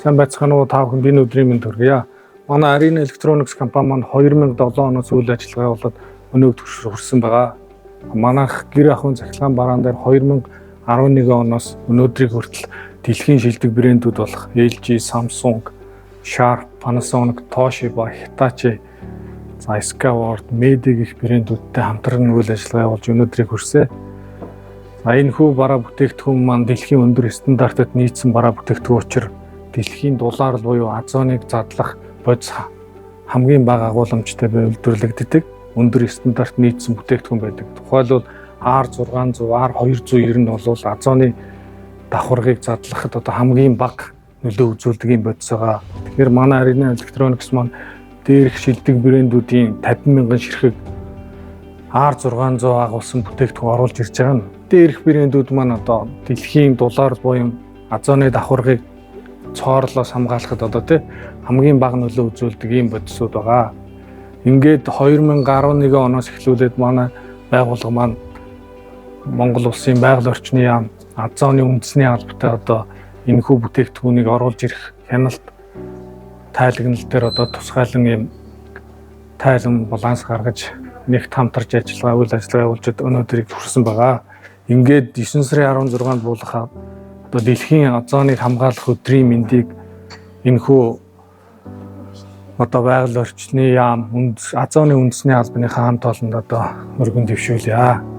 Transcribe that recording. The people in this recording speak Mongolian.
Сайн байцгаана уу та бүхэнд энэ өдрийн мэнд хүргье. Манай Arena Electronics компани маань 2007 оноос үйл ажиллагаа болоод өнөөдөр хүрсэн байгаа. Манайх гэр ахуйн захиргаан бараан дээр 2011 оноос өнөөдрийг хүртэл дэлхийн шилдэг брэндүүд болох LG, Samsung, Sharp, Panasonic, Toshiba, Hitachi, Skyward, Medi гэх брэндүүдтэй хамтран үйл ажиллагаа явуулж өнөөдрийг хүрсэн. Энэ хүү бараа бүтээгдэхүүн маань дэлхийн өндөр стандартад нийцсэн бараа бүтээгдэхүүн учраас дэлхийн дулаар буюу азоныг задлах бодис хамгийн бага агуулмжтай үйлдвэрлэгддэг өндөр стандарт нийцсэн бүтээгдэхүүн байдаг. Тухайлбал R600, R290 нь бол азоны давхаргыг задлахад хамгийн бага нөлөө үзүүлдэг юм бодис байгаа. Тэгэхээр манай Arena Electronics маань дээрх шилдэг брэндүүдийн 50,000 ширхэг R600 агуулсан бүтээгдэхүүн оруулж ирж байгаа нь. Дээрх брэндүүд маань дэлхийн дулаар буюу азоны давхаргыг цоорлоос хамгаалахад хамгийн бага нөлөө үзүүлдэг ийм бодисууд байгаа. Ингээд 2011 оноос эхлүүлээд манай байгууллага маань Монгол улсын байгаль орчны яам азоны үндэсний албатай энэхүү бүтээгдэхүүнийг оруулж ирэх хяналт тайлагнал дээр тусгайлан ийм тайлан баланс гаргаж нэгт хамтарч ажиллагаа үйл ажиллагаа явуулж өнөөдрийг хүрсэн байгаа. Ингээд 9 сарын 16-нд буулгахад дэлхийн азоныг хамгаалах өдрийн мэндийг энэхүү байгаль орчны яам азоны үндэсний албаны хаан тоолонд өргөн дэвшүүлье.